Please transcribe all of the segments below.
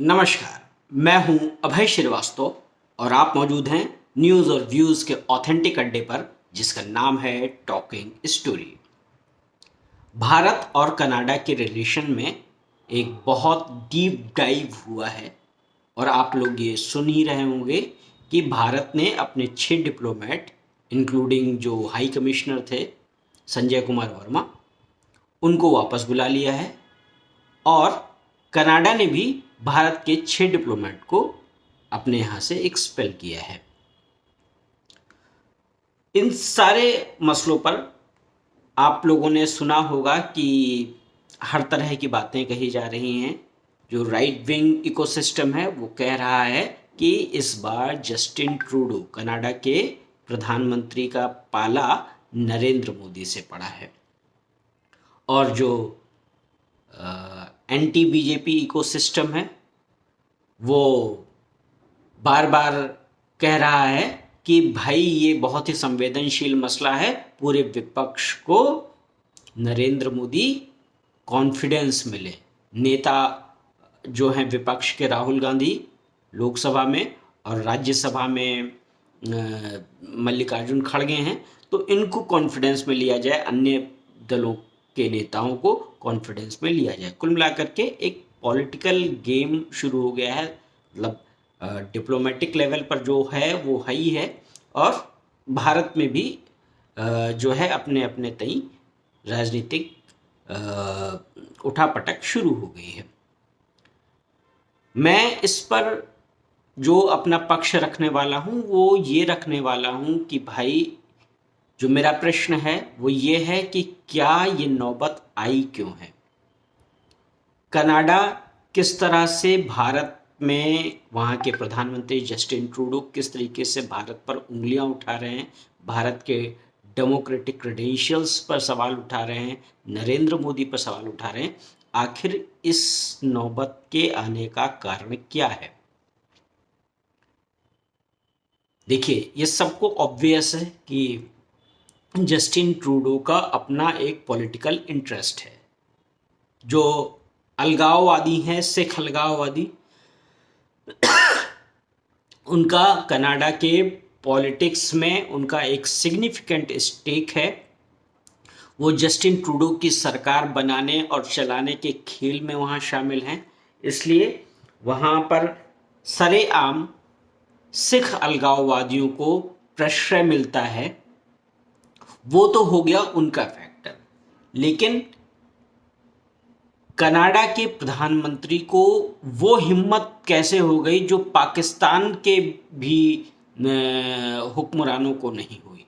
नमस्कार, मैं हूं अभय श्रीवास्तव और आप मौजूद हैं न्यूज़ और व्यूज़ के ऑथेंटिक अड्डे पर जिसका नाम है टॉकिंग स्टोरी। भारत और कनाडा के रिलेशन में एक बहुत डीप डाइव हुआ है और आप लोग ये सुन ही रहे होंगे कि भारत ने अपने 6 डिप्लोमेट इंक्लूडिंग जो हाई कमिश्नर थे संजय कुमार वर्मा उनको वापस बुला लिया है और कनाडा ने भी भारत के 6 डिप्लोमेट को अपने यहाँ से एक्सपेल किया है। इन सारे मसलों पर आप लोगों ने सुना होगा कि हर तरह की बातें कही जा रही हैं। जो राइट विंग इकोसिस्टम है वो कह रहा है कि इस बार जस्टिन ट्रूडो कनाडा के प्रधानमंत्री का पाला नरेंद्र मोदी से पड़ा है और जो एंटी बीजेपी इकोसिस्टम है वो बार बार कह रहा है कि भाई ये बहुत ही संवेदनशील मसला है, पूरे विपक्ष को नरेंद्र मोदी कॉन्फिडेंस मिले। नेता जो हैं विपक्ष के राहुल गांधी लोकसभा में और राज्यसभा में मल्लिकार्जुन खड़गे हैं, तो इनको कॉन्फिडेंस में लिया जाए, अन्य दलों के नेताओं को कॉन्फिडेंस में लिया जाए। कुल मिलाकर के एक पॉलिटिकल गेम शुरू हो गया है। मतलब डिप्लोमेटिक लेवल पर जो है वो हाई है और भारत में भी जो है अपने अपने तई राजनीतिक उठापटक शुरू हो गई है। मैं इस पर जो अपना पक्ष रखने वाला हूँ वो ये रखने वाला हूँ कि भाई जो मेरा प्रश्न है वो ये है कि क्या ये नौबत आई क्यों है। कनाडा किस तरह से भारत में वहाँ के प्रधानमंत्री जस्टिन ट्रूडो किस तरीके से भारत पर उंगलियां उठा रहे हैं, भारत के डेमोक्रेटिक क्रेडेंशियल्स पर सवाल उठा रहे हैं, नरेंद्र मोदी पर सवाल उठा रहे हैं, आखिर इस नौबत के आने का कारण क्या है। देखिए, ये सबको ऑब्वियस है कि जस्टिन ट्रूडो का अपना एक पॉलिटिकल इंटरेस्ट है। जो अलगाववादी हैं, सिख अलगाववादी, उनका कनाडा के पॉलिटिक्स में उनका एक सिग्निफिकेंट स्टेक है। वो जस्टिन ट्रूडो की सरकार बनाने और चलाने के खेल में वहाँ शामिल हैं, इसलिए वहाँ पर सरेआम सिख अलगाववादियों को प्रश्रय मिलता है। वो तो हो गया उनका फैक्टर, लेकिन कनाडा के प्रधानमंत्री को वो हिम्मत कैसे हो गई जो पाकिस्तान के भी हुक्मरानों को नहीं हुई।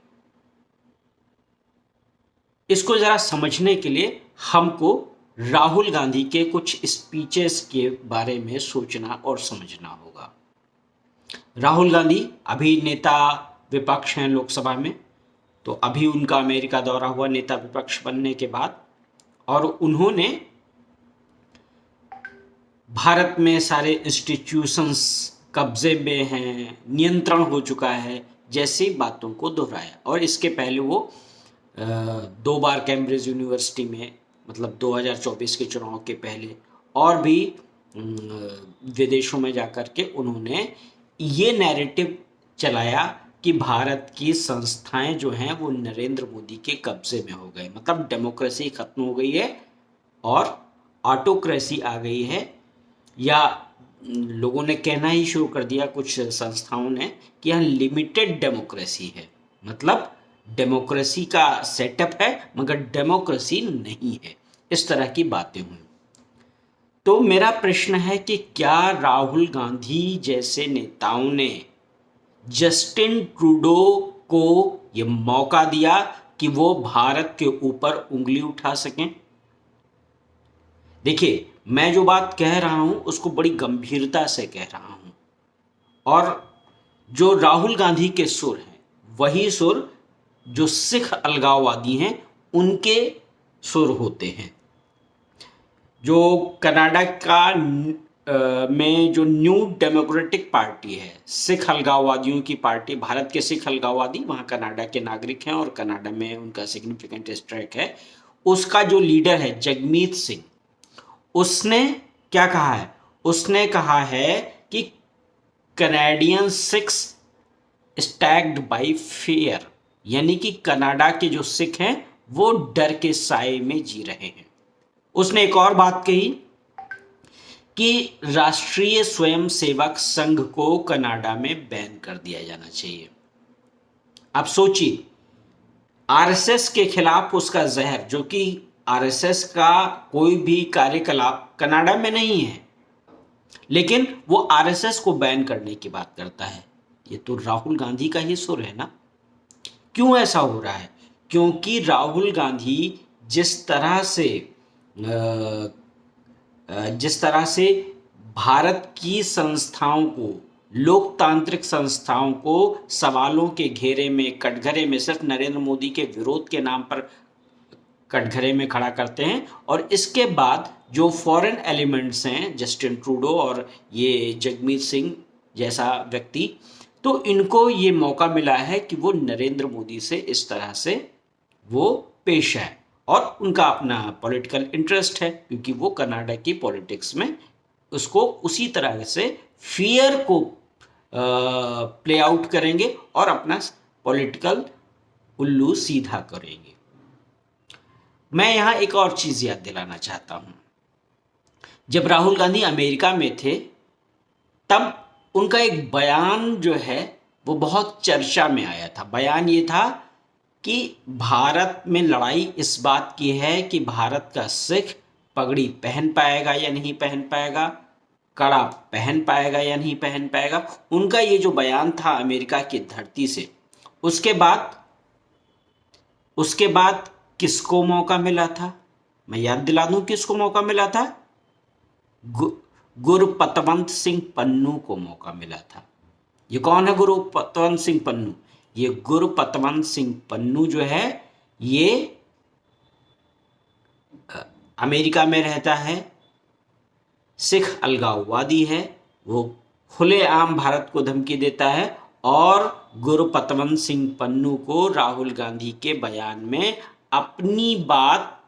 इसको जरा समझने के लिए हमको राहुल गांधी के कुछ स्पीचेस के बारे में सोचना और समझना होगा। राहुल गांधी अभी नेता विपक्ष हैं लोकसभा में, तो अभी उनका अमेरिका दौरा हुआ नेता विपक्ष बनने के बाद, और उन्होंने भारत में सारे इंस्टीट्यूशंस कब्जे में हैं, नियंत्रण हो चुका है जैसी बातों को दोहराया। और इसके पहले वो 2 बार कैम्ब्रिज यूनिवर्सिटी में, मतलब 2024 के चुनाव के पहले, और भी विदेशों में जाकर के उन्होंने ये नैरेटिव चलाया कि भारत की संस्थाएं जो हैं वो नरेंद्र मोदी के कब्जे में हो गए, मतलब डेमोक्रेसी खत्म हो गई है और ऑटोक्रेसी आ गई है। या लोगों ने कहना ही शुरू कर दिया, कुछ संस्थाओं ने, कि यहाँ लिमिटेड डेमोक्रेसी है, मतलब डेमोक्रेसी का सेटअप है मगर डेमोक्रेसी नहीं है। इस तरह की बातें हुई। तो मेरा प्रश्न है कि क्या राहुल गांधी जैसे नेताओं ने जस्टिन ट्रूडो को ये मौका दिया कि वो भारत के ऊपर उंगली उठा सकें। देखिए, मैं जो बात कह रहा हूं उसको बड़ी गंभीरता से कह रहा हूं, और जो राहुल गांधी के सुर हैं वही सुर जो सिख अलगाववादी हैं उनके सुर होते हैं। जो कनाडा का में जो न्यू डेमोक्रेटिक पार्टी है, सिख अलगाववादियों की पार्टी, भारत के सिख अलगाववादी वहाँ कनाडा के नागरिक हैं और कनाडा में उनका सिग्निफिकेंट स्ट्राइक है, उसका जो लीडर है जगमीत सिंह, उसने क्या कहा है, उसने कहा है कि कनाडियन सिक्स स्टैग्ड बाय फियर, यानी कि कनाडा के जो सिख हैं वो डर के साए में जी रहे हैं। उसने एक और बात कही कि राष्ट्रीय स्वयंसेवक संघ को कनाडा में बैन कर दिया जाना चाहिए। आप सोचिए, आरएसएस के खिलाफ उसका जहर, जो कि आरएसएस का कोई भी कार्यकलाप कनाडा में नहीं है, लेकिन वो आरएसएस को बैन करने की बात करता है। ये तो राहुल गांधी का ही सुर है ना। क्यों ऐसा हो रहा है? क्योंकि राहुल गांधी जिस तरह से भारत की संस्थाओं को, लोकतांत्रिक संस्थाओं को सवालों के घेरे में, कटघरे में, सिर्फ नरेंद्र मोदी के विरोध के नाम पर कटघरे में खड़ा करते हैं, और इसके बाद जो फॉरेन एलिमेंट्स हैं, जस्टिन ट्रूडो और ये जगमीत सिंह जैसा व्यक्ति, तो इनको ये मौका मिला है कि वो नरेंद्र मोदी से इस तरह से वो पेश है, और उनका अपना पॉलिटिकल इंटरेस्ट है, क्योंकि वो कनाडा की पॉलिटिक्स में उसको उसी तरह से फियर को प्ले आउट करेंगे और अपना पॉलिटिकल उल्लू सीधा करेंगे। मैं यहां एक और चीज याद दिलाना चाहता हूं। जब राहुल गांधी अमेरिका में थे, तब उनका एक बयान जो है वो बहुत चर्चा में आया था। बयान ये था कि भारत में लड़ाई इस बात की है कि भारत का सिख पगड़ी पहन पाएगा या नहीं पहन पाएगा, कड़ा पहन पाएगा या नहीं पहन पाएगा। उनका ये जो बयान था अमेरिका की धरती से, उसके बाद किसको मौका मिला था? मैं याद दिला दूं किसको मौका मिला था। गुरपतवंत सिंह पन्नू को मौका मिला था। ये कौन है गुरपतवंत सिंह पन्नू? ये गुरपतवंत सिंह पन्नू जो है, ये अमेरिका में रहता है, सिख अलगाववादी है, वो खुलेआम भारत को धमकी देता है, और गुरपतवंत सिंह पन्नू को राहुल गांधी के बयान में अपनी बात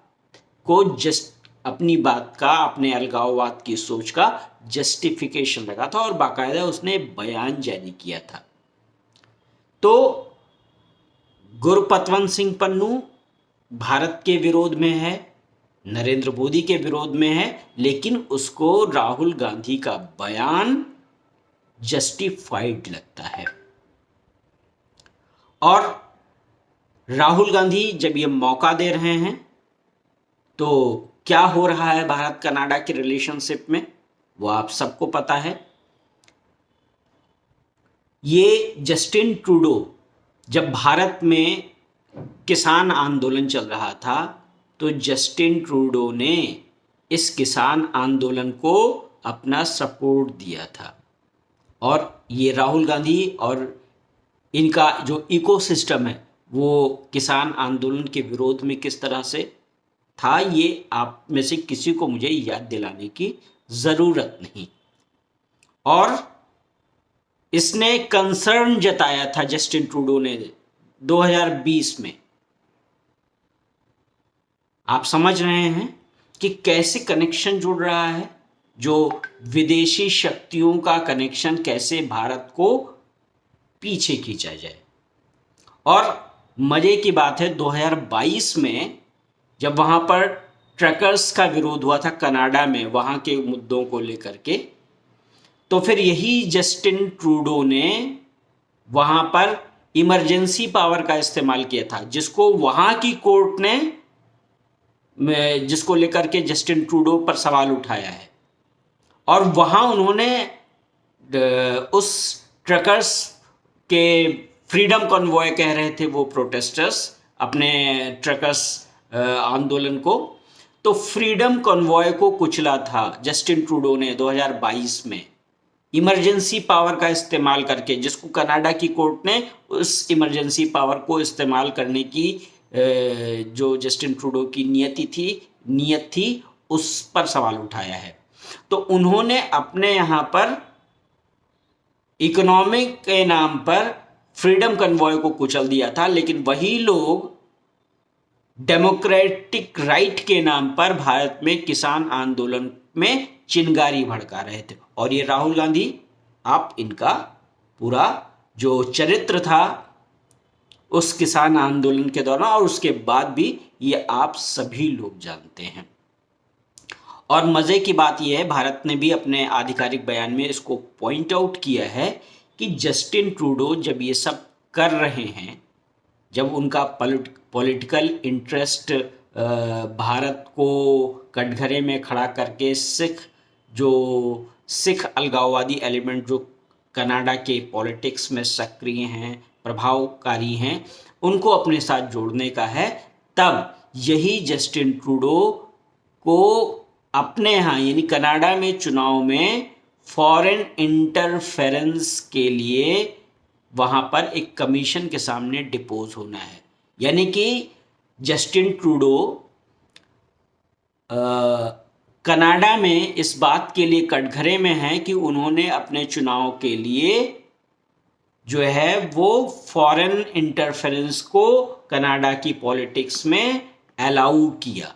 का, अपने अलगाववाद की सोच का जस्टिफिकेशन लगा था, और बाकायदा उसने बयान जारी किया था। तो गुरपतवंत सिंह पन्नू भारत के विरोध में है, नरेंद्र मोदी के विरोध में है, लेकिन उसको राहुल गांधी का बयान जस्टिफाइड लगता है। और राहुल गांधी जब ये मौका दे रहे हैं, तो क्या हो रहा है भारत कनाडा के रिलेशनशिप में, वो आप सबको पता है। ये जस्टिन ट्रूडो, जब भारत में किसान आंदोलन चल रहा था, तो जस्टिन ट्रूडो ने इस किसान आंदोलन को अपना सपोर्ट दिया था। और ये राहुल गांधी और इनका जो इकोसिस्टम है वो किसान आंदोलन के विरोध में किस तरह से था, ये आप में से किसी को मुझे याद दिलाने की जरूरत नहीं। और इसने कंसर्न जताया था जस्टिन ट्रूडो ने 2020 में। आप समझ रहे हैं कि कैसे कनेक्शन जुड़ रहा है, जो विदेशी शक्तियों का कनेक्शन कैसे भारत को पीछे खींचा जाए। और मजे की बात है, 2022 में जब वहां पर ट्रकर्स का विरोध हुआ था कनाडा में, वहां के मुद्दों को लेकर के, तो फिर यही जस्टिन ट्रूडो ने वहां पर इमरजेंसी पावर का इस्तेमाल किया था, जिसको वहां की कोर्ट ने, जिसको लेकर के जस्टिन ट्रूडो पर सवाल उठाया है। और वहां उन्होंने उस ट्रकर्स के फ्रीडम कॉन्वॉय कह रहे थे वो प्रोटेस्टर्स अपने ट्रकर्स आंदोलन को, तो फ्रीडम कॉन्वॉय को कुचला था जस्टिन ट्रूडो ने 2022 में इमरजेंसी पावर का इस्तेमाल करके, जिसको कनाडा की कोर्ट ने उस इमरजेंसी पावर को इस्तेमाल करने की जो जस्टिन ट्रूडो की नियत थी उस पर सवाल उठाया है। तो उन्होंने अपने यहाँ पर इकोनॉमिक के नाम पर फ्रीडम कन्वॉय को कुचल दिया था, लेकिन वही लोग डेमोक्रेटिक राइट के नाम पर भारत में किसान आंदोलन में चिंगारी भड़का रहे थे। और ये राहुल गांधी, आप इनका पूरा जो चरित्र था उस किसान आंदोलन के दौरान और उसके बाद भी, ये आप सभी लोग जानते हैं। और मजे की बात यह है, भारत ने भी अपने आधिकारिक बयान में इसको पॉइंट आउट किया है कि जस्टिन ट्रूडो जब ये सब कर रहे हैं, जब उनका पॉलिटिकल इंटरेस्ट भारत को कटघरे में खड़ा करके सिख अलगाववादी एलिमेंट जो कनाडा के पॉलिटिक्स में सक्रिय हैं, प्रभावकारी हैं, उनको अपने साथ जोड़ने का है, तब यही जस्टिन ट्रूडो को अपने यहाँ यानी कनाडा में चुनाव में फॉरेन इंटरफेरेंस के लिए वहाँ पर एक कमीशन के सामने डिपोज होना है। यानी कि जस्टिन ट्रूडो कनाडा में इस बात के लिए कटघरे में है कि उन्होंने अपने चुनाव के लिए जो है वो फॉरेन इंटरफेरेंस को कनाडा की पॉलिटिक्स में अलाउ किया।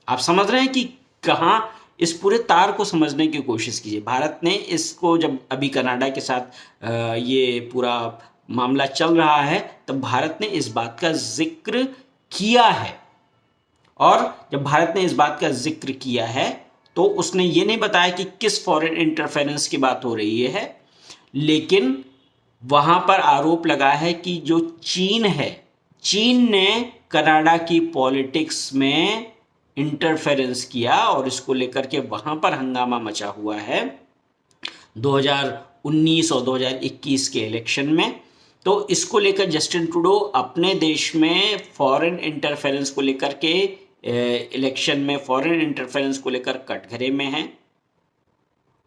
आप समझ रहे हैं कि कहाँ, इस पूरे तार को समझने की कोशिश कीजिए। भारत ने इसको, जब अभी कनाडा के साथ ये पूरा मामला चल रहा है, तब भारत ने इस बात का जिक्र किया है। और जब भारत ने इस बात का जिक्र किया है तो उसने ये नहीं बताया कि किस फॉरेन इंटरफेरेंस की बात हो रही है, लेकिन वहां पर आरोप लगा है कि जो चीन है, चीन ने कनाडा की पॉलिटिक्स में इंटरफेरेंस किया और इसको लेकर के वहां पर हंगामा मचा हुआ है 2019 और 2021 के इलेक्शन में। तो इसको लेकर जस्टिन ट्रूडो अपने देश में फॉरेन इंटरफेरेंस को लेकर के इलेक्शन में फॉरेन इंटरफेरेंस को लेकर कटघरे में हैं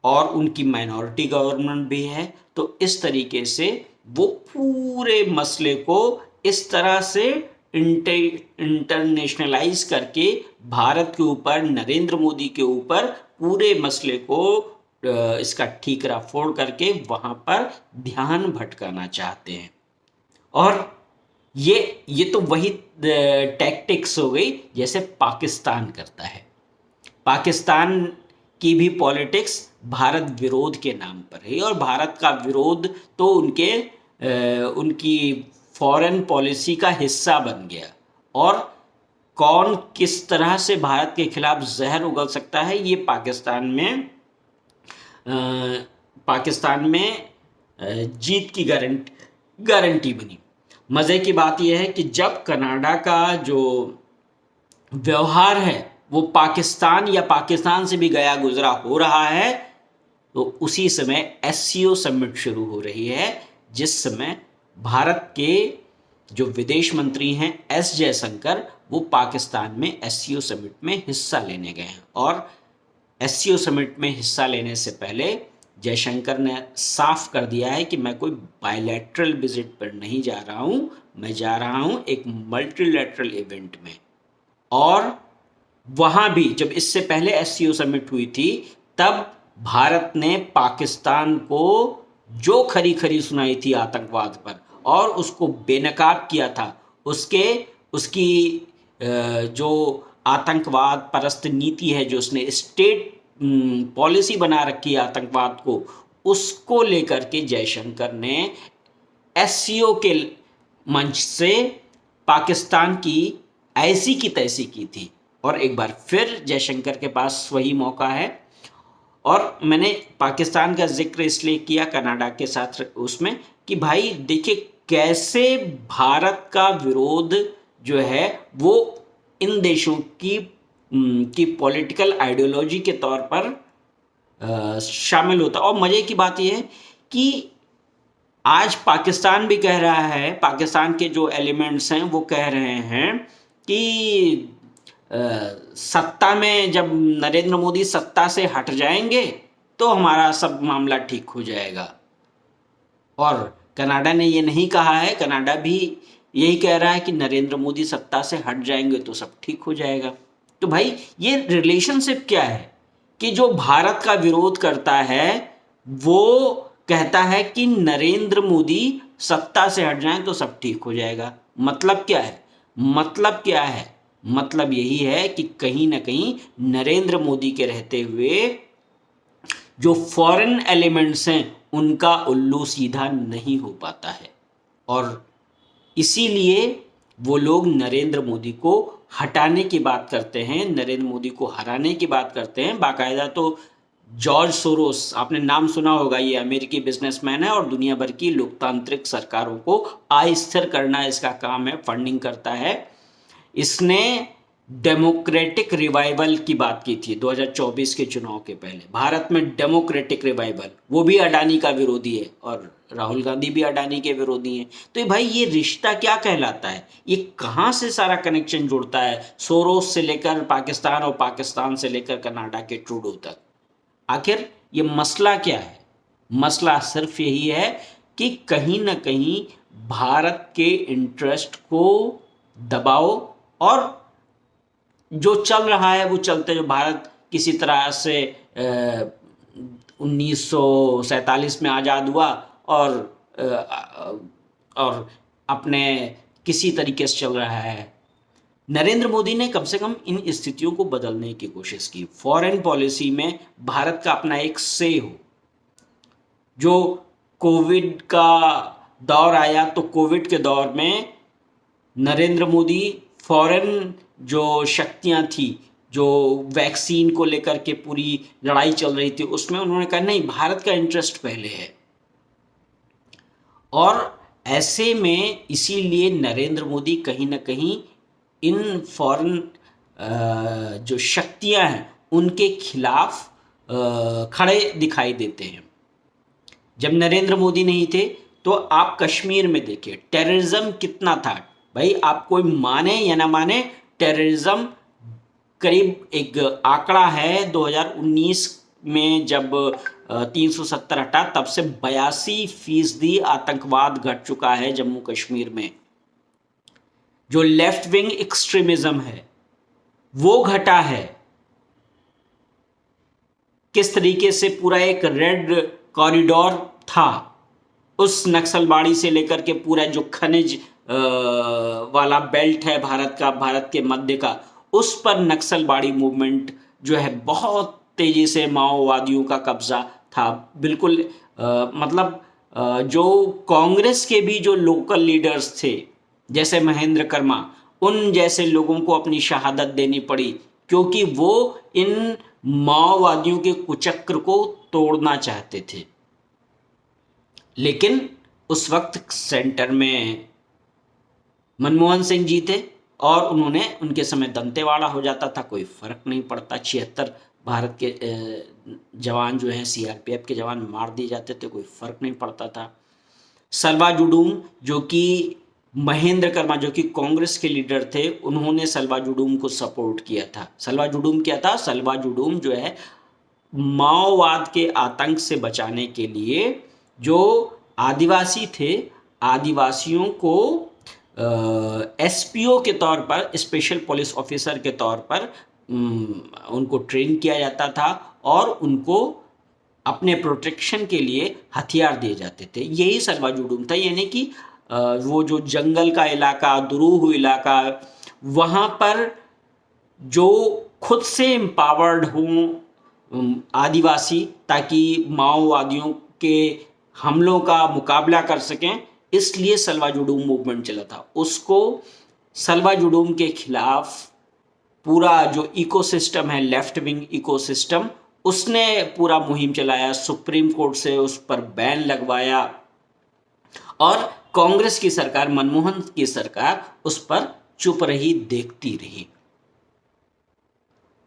और उनकी माइनॉरिटी गवर्नमेंट भी है। तो इस तरीके से वो पूरे मसले को इस तरह से इंटरनेशनलाइज करके भारत के ऊपर, नरेंद्र मोदी के ऊपर पूरे मसले को इसका ठीकरा फोड़ करके वहां पर ध्यान भटकाना चाहते हैं। और ये तो वही टैक्टिक्स हो गई जैसे पाकिस्तान करता है। पाकिस्तान की भी पॉलिटिक्स भारत विरोध के नाम पर है और भारत का विरोध तो उनकी फॉरेन पॉलिसी का हिस्सा बन गया। और कौन किस तरह से भारत के खिलाफ जहर उगल सकता है, ये पाकिस्तान में जीत की गारंटी बनी। मज़े की बात यह है कि जब कनाडा का जो व्यवहार है वो पाकिस्तान या पाकिस्तान से भी गया गुजरा हो रहा है, तो उसी समय एससीओ समिट शुरू हो रही है, जिस समय भारत के जो विदेश मंत्री हैं एस जयशंकर, वो पाकिस्तान में एससीओ समिट में हिस्सा लेने गए हैं। और एससीओ समिट में हिस्सा लेने से पहले जयशंकर ने साफ कर दिया है कि मैं कोई बायलैटरल विजिट पर नहीं जा रहा हूं, मैं जा रहा हूं एक मल्टीलैटरल इवेंट में। और वहां भी जब इससे पहले एससीओ समिट हुई थी, तब भारत ने पाकिस्तान को जो खरी खरी सुनाई थी आतंकवाद पर और उसको बेनकाब किया था, उसकी जो आतंकवाद परस्त नीति है, जो उसने स्टेट पॉलिसी बना रखी है आतंकवाद को, उसको लेकर के जयशंकर ने एससीओ के मंच से पाकिस्तान की ऐसी की तैसी की थी। और एक बार फिर जयशंकर के पास वही मौका है। और मैंने पाकिस्तान का जिक्र इसलिए किया कनाडा के साथ उसमें कि भाई देखिए कैसे भारत का विरोध जो है वो इन देशों की पॉलिटिकल आइडियोलॉजी के तौर पर शामिल होता। और मज़े की बात यह है कि आज पाकिस्तान भी कह रहा है, पाकिस्तान के जो एलिमेंट्स हैं वो कह रहे हैं कि सत्ता में जब नरेंद्र मोदी सत्ता से हट जाएंगे तो हमारा सब मामला ठीक हो जाएगा। और कनाडा ने ये नहीं कहा है, कनाडा भी यही कह रहा है कि नरेंद्र मोदी सत्ता से हट जाएंगे तो सब ठीक हो जाएगा। तो भाई ये रिलेशनशिप क्या है कि जो भारत का विरोध करता है वो कहता है कि नरेंद्र मोदी सत्ता से हट जाएं तो सब ठीक हो जाएगा। मतलब क्या है? मतलब क्या है मतलब यही है कि कहीं ना कहीं नरेंद्र मोदी के रहते हुए जो फॉरेन एलिमेंट्स हैं उनका उल्लू सीधा नहीं हो पाता है, और इसीलिए वो लोग नरेंद्र मोदी को हटाने की बात करते हैं, नरेंद्र मोदी को हराने की बात करते हैं। बाकायदा तो जॉर्ज सोरोस, आपने नाम सुना होगा, ये अमेरिकी बिजनेसमैन है और दुनिया भर की लोकतांत्रिक सरकारों को अस्थिर करना इसका काम है, फंडिंग करता है। इसने डेमोक्रेटिक रिवाइवल की बात की थी 2024 के चुनाव के पहले, भारत में डेमोक्रेटिक रिवाइवल, वो भी अडानी का विरोधी है और राहुल गांधी भी अडानी के विरोधी हैं। तो ये भाई ये रिश्ता क्या कहलाता है, ये कहाँ से सारा कनेक्शन जुड़ता है, सोरोस से लेकर पाकिस्तान और पाकिस्तान से लेकर कनाडा के ट्रूडो तक। आखिर ये मसला क्या है? मसला सिर्फ यही है कि कहीं ना कहीं भारत के इंटरेस्ट को दबाओ, और जो चल रहा है वो चलते, जो भारत किसी तरह से 1947 में आज़ाद हुआ और अपने किसी तरीके से चल रहा है। नरेंद्र मोदी ने कम से कम इन स्थितियों को बदलने की कोशिश की, फॉरेन पॉलिसी में भारत का अपना एक से हो। जो कोविड का दौर आया तो कोविड के दौर में नरेंद्र मोदी फॉरेन जो शक्तियां थी, जो वैक्सीन को लेकर के पूरी लड़ाई चल रही थी, उसमें उन्होंने कहा नहीं, भारत का इंटरेस्ट पहले है। और ऐसे में इसीलिए नरेंद्र मोदी कहीं ना कहीं इन फॉरेन जो शक्तियां हैं उनके खिलाफ खड़े दिखाई देते हैं। जब नरेंद्र मोदी नहीं थे तो आप कश्मीर में देखिए टेररिज्म कितना था। भाई आप कोई माने या ना माने, टेररिज्म करीब एक आंकड़ा है 2019 में जब 370 हटा, तब से 82% आतंकवाद घट चुका है जम्मू कश्मीर में। जो लेफ्ट विंग एक्सट्रीमिज्म है वो घटा है। किस तरीके से पूरा एक रेड कॉरिडोर था, उस नक्सलबाड़ी से लेकर के पूरा जो खनिज वाला बेल्ट है भारत का, भारत के मध्य का, उस पर नक्सलबाड़ी मूवमेंट जो है बहुत तेजी से माओवादियों का कब्जा था। बिल्कुल मतलब जो कांग्रेस के भी जो लोकल लीडर्स थे जैसे महेंद्र कर्मा, उन जैसे लोगों को अपनी शहादत देनी पड़ी क्योंकि वो इन माओवादियों के कुचक्र को तोड़ना चाहते थे। लेकिन उस वक्त सेंटर में मनमोहन सिंह जी थे और उन्होंने, उनके समय दंतेवाड़ा हो जाता था, कोई फर्क नहीं पड़ता। 76 भारत के जवान जो हैं सीआरपीएफ के जवान मार दिए जाते थे, कोई फर्क नहीं पड़ता था। सलवा जुडूम जो कि महेंद्र कर्मा जो कि कांग्रेस के लीडर थे, उन्होंने सलवा जुडूम को सपोर्ट किया था। सलवा जुडूम क्या था? सलवा जुडूम जो है माओवाद के आतंक से बचाने के लिए जो आदिवासी थे, आदिवासियों को एसपीओ के तौर पर, स्पेशल पुलिस ऑफिसर के तौर पर उनको ट्रेन किया जाता था और उनको अपने प्रोटेक्शन के लिए हथियार दिए जाते थे। यही सलवा जुडूम था। यानी कि वो जो जंगल का इलाका, दुरूह इलाका, वहाँ पर जो खुद से एम्पावर्ड हों आदिवासी, ताकि माओवादियों के हमलों का मुकाबला कर सकें, इसलिए सलवा जुडूम मूवमेंट चला था। उसको सलवा जुडूम के खिलाफ पूरा जो इकोसिस्टम है, लेफ्ट विंग इकोसिस्टम, उसने पूरा मुहिम चलाया, सुप्रीम कोर्ट से उस पर बैन लगवाया और कांग्रेस की सरकार, मनमोहन की सरकार उस पर चुप रही, देखती रही।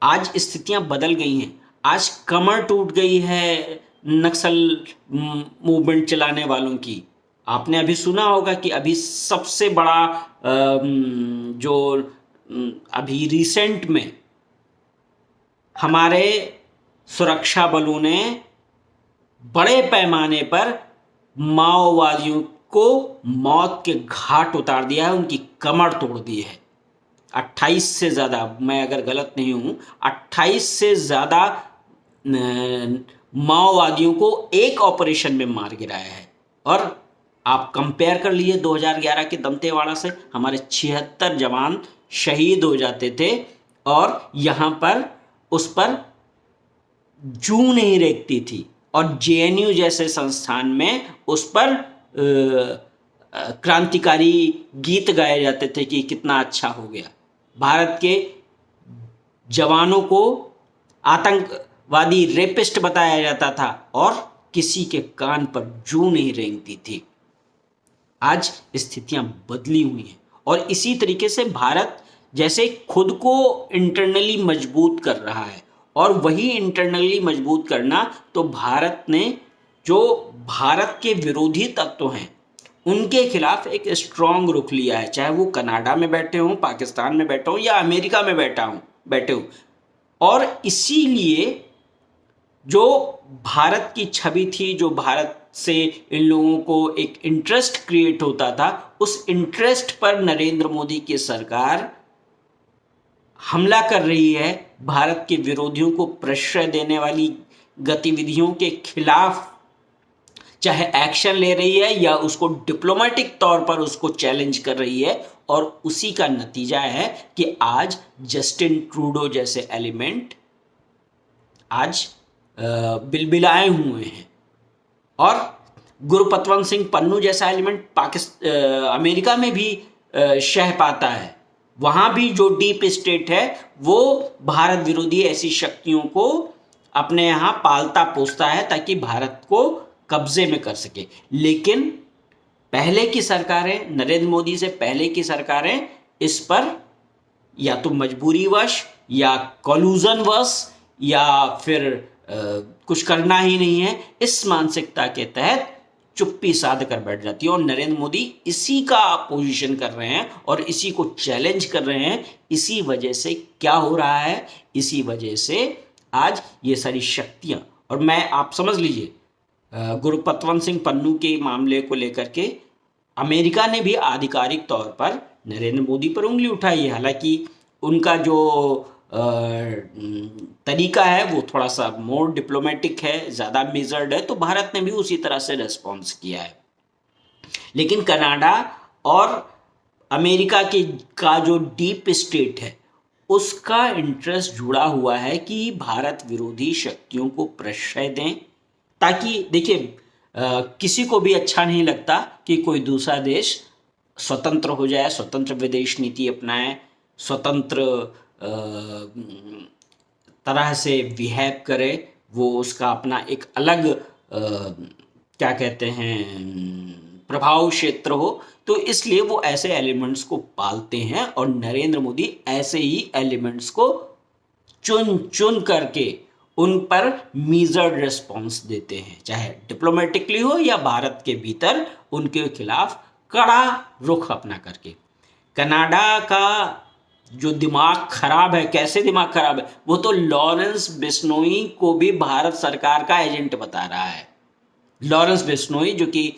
आज स्थितियां बदल गई हैं। आज कमर टूट गई है नक्सल मूवमेंट चलाने वालों की। आपने अभी सुना होगा कि अभी सबसे बड़ा जो अभी रिसेंट में हमारे सुरक्षा बलों ने बड़े पैमाने पर माओवादियों को मौत के घाट उतार दिया है, उनकी कमर तोड़ दी है। 28 से ज़्यादा, मैं अगर गलत नहीं हूँ, 28 से ज़्यादा माओवादियों को एक ऑपरेशन में मार गिराया है। और आप कंपेयर कर लीजिए 2011 के दंतेवाड़ा से, हमारे 76 जवान शहीद हो जाते थे और यहाँ पर उस पर जू नहीं रेंगती थी, और जेएनयू जैसे संस्थान में उस पर क्रांतिकारी गीत गाए जाते थे कि कितना अच्छा हो गया। भारत के जवानों को आतंकवादी रेपिस्ट बताया जाता था और किसी के कान पर जू नहीं रेंगती थी। आज स्थितियां बदली हुई हैं और इसी तरीके से भारत जैसे खुद को इंटरनली मजबूत कर रहा है, और वही इंटरनली मजबूत करना तो भारत ने जो भारत के विरोधी तत्व हैं उनके खिलाफ एक स्ट्रांग रुख लिया है, चाहे वो कनाडा में बैठे हों, पाकिस्तान में बैठे हों या अमेरिका में बैठे हों। और इसीलिए जो भारत की छवि थी, जो भारत से इन लोगों को एक इंटरेस्ट क्रिएट होता था, उस इंटरेस्ट पर नरेंद्र मोदी की सरकार हमला कर रही है। भारत के विरोधियों को प्रश्रय देने वाली गतिविधियों के खिलाफ चाहे एक्शन ले रही है या उसको डिप्लोमेटिक तौर पर उसको चैलेंज कर रही है, और उसी का नतीजा है कि आज जस्टिन ट्रूडो जैसे एलिमेंट आज बिलबिलाए हुए हैं, और गुरपतवंत सिंह पन्नू जैसा एलिमेंट अमेरिका में भी शह पाता है। वहां भी जो डीप स्टेट है वो भारत विरोधी ऐसी शक्तियों को अपने यहाँ पालता पोसता है ताकि भारत को कब्जे में कर सके। लेकिन पहले की सरकारें, नरेंद्र मोदी से पहले की सरकारें इस पर या तो मजबूरीवश या कॉल्यूजनवश या फिर कुछ करना ही नहीं है, इस मानसिकता के तहत चुप्पी साध कर बैठ जाती है। और नरेंद्र मोदी इसी का अपोजिशन कर रहे हैं और इसी को चैलेंज कर रहे हैं। इसी वजह से क्या हो रहा है, इसी वजह से आज ये सारी शक्तियां, और मैं आप समझ लीजिए गुरपतवंत सिंह पन्नू के मामले को लेकर के अमेरिका ने भी आधिकारिक तौर पर नरेंद्र मोदी पर उंगली उठाई है। हालांकि उनका जो तरीका है वो थोड़ा सा मोर डिप्लोमेटिक है, ज़्यादा मेजर्ड है, तो भारत ने भी उसी तरह से रेस्पॉन्स किया है। लेकिन कनाडा और अमेरिका का जो डीप स्टेट है उसका इंटरेस्ट जुड़ा हुआ है कि भारत विरोधी शक्तियों को प्रश्रय दें, ताकि देखिए किसी को भी अच्छा नहीं लगता कि कोई दूसरा देश स्वतंत्र हो जाए, स्वतंत्र विदेश नीति अपनाए, स्वतंत्र तरह से बिहेव करे, वो उसका अपना एक अलग क्या कहते हैं प्रभाव क्षेत्र हो। तो इसलिए वो ऐसे एलिमेंट्स को पालते हैं और नरेंद्र मोदी ऐसे ही एलिमेंट्स को चुन चुन करके उन पर मीजर्ड रिस्पॉन्स देते हैं, चाहे डिप्लोमेटिकली हो या भारत के भीतर उनके खिलाफ कड़ा रुख अपना करके। कनाडा का जो दिमाग खराब है, कैसे दिमाग खराब है, वो तो लॉरेंस बिश्नोई को भी भारत सरकार का एजेंट बता रहा है। लॉरेंस बिश्नोई जो कि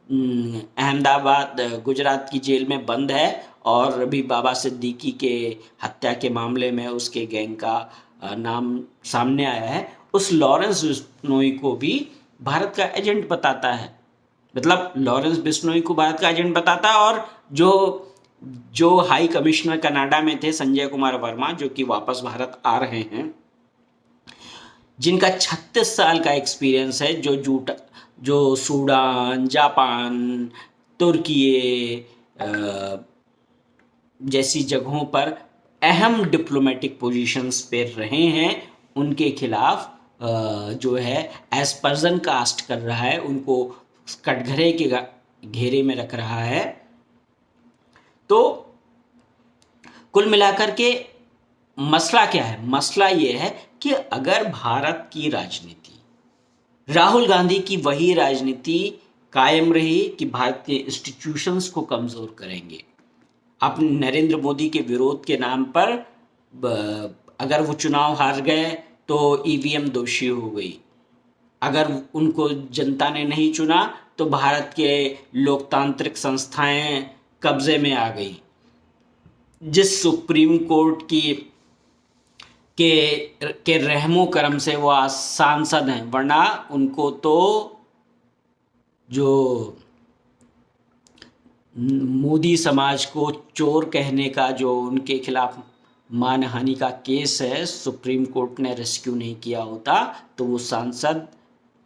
अहमदाबाद गुजरात की जेल में बंद है और अभी बाबा सिद्दीकी के हत्या के मामले में उसके गैंग का नाम सामने आया है, उस लॉरेंस बिश्नोई को भी भारत का एजेंट बताता है। मतलब लॉरेंस बिश्नोई को भारत का एजेंट बताता है, और जो हाई कमिश्नर कनाडा में थे संजय कुमार वर्मा, जो कि वापस भारत आ रहे हैं, जिनका 36 साल का एक्सपीरियंस है, जो सूडान, जापान, तुर्की जैसी जगहों पर अहम डिप्लोमेटिक पोजीशंस पे रहे हैं, उनके खिलाफ जो है एस्पर्जन कास्ट कर रहा है, उनको कटघरे के घेरे में रख रहा है। तो कुल मिलाकर के मसला क्या है? मसला ये है कि अगर भारत की राजनीति, राहुल गांधी की वही राजनीति कायम रही कि भारत के इंस्टीट्यूशंस को कमजोर करेंगे, अब नरेंद्र मोदी के विरोध के नाम पर अगर वो चुनाव हार गए तो ईवीएम दोषी हो गई, अगर उनको जनता ने नहीं चुना तो भारत के लोकतांत्रिक संस्थाएं कब्जे में आ गई, जिस सुप्रीम कोर्ट के रहमो करम से वो आज सांसद हैं, वरना उनको तो जो मोदी समाज को चोर कहने का जो उनके खिलाफ मानहानि का केस है, सुप्रीम कोर्ट ने रेस्क्यू नहीं किया होता तो वो सांसद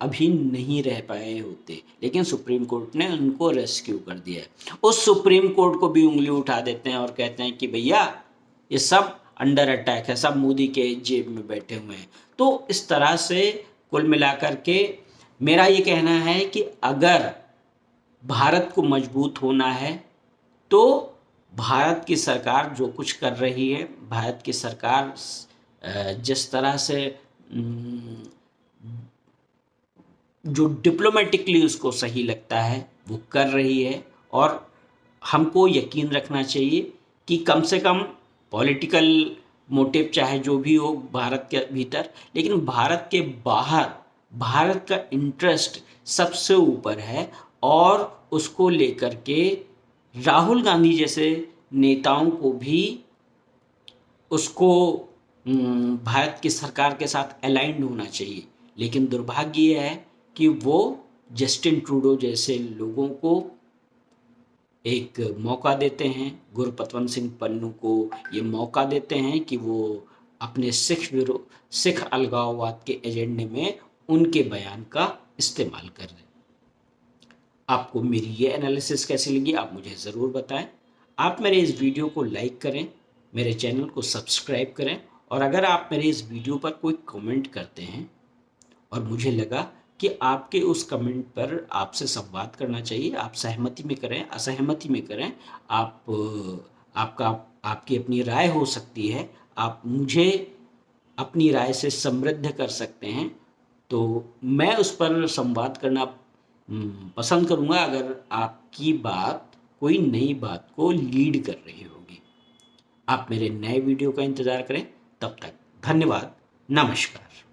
अभी नहीं रह पाए होते, लेकिन सुप्रीम कोर्ट ने उनको रेस्क्यू कर दिया है। उस सुप्रीम कोर्ट को भी उंगली उठा देते हैं और कहते हैं कि भैया ये सब अंडर अटैक है, सब मोदी के जेब में बैठे हुए हैं। तो इस तरह से कुल मिलाकर के मेरा ये कहना है कि अगर भारत को मजबूत होना है तो भारत की सरकार जो कुछ कर रही है, भारत की सरकार जिस तरह से जो डिप्लोमेटिकली उसको सही लगता है वो कर रही है, और हमको यकीन रखना चाहिए कि कम से कम पॉलिटिकल मोटिव चाहे जो भी हो भारत के भीतर, लेकिन भारत के बाहर भारत का इंटरेस्ट सबसे ऊपर है, और उसको लेकर के राहुल गांधी जैसे नेताओं को भी उसको भारत की सरकार के साथ अलाइंड होना चाहिए। लेकिन दुर्भाग्य ये है कि वो जस्टिन ट्रूडो जैसे लोगों को एक मौका देते हैं, गुरपतवंत सिंह पन्नू को ये मौका देते हैं कि वो अपने सिख अलगाववाद के एजेंडे में उनके बयान का इस्तेमाल कर रहे हैं। आपको मेरी ये एनालिसिस कैसी लगी आप मुझे ज़रूर बताएं। आप मेरे इस वीडियो को लाइक करें, मेरे चैनल को सब्सक्राइब करें, और अगर आप मेरे इस वीडियो पर कोई कमेंट करते हैं और मुझे लगा कि आपके उस कमेंट पर आपसे संवाद करना चाहिए, आप सहमति में करें, असहमति में करें, आपकी अपनी राय हो सकती है, आप मुझे अपनी राय से समृद्ध कर सकते हैं, तो मैं उस पर संवाद करना पसंद करूंगा अगर आपकी बात कोई नई बात को लीड कर रही होगी। आप मेरे नए वीडियो का इंतज़ार करें, तब तक धन्यवाद, नमस्कार।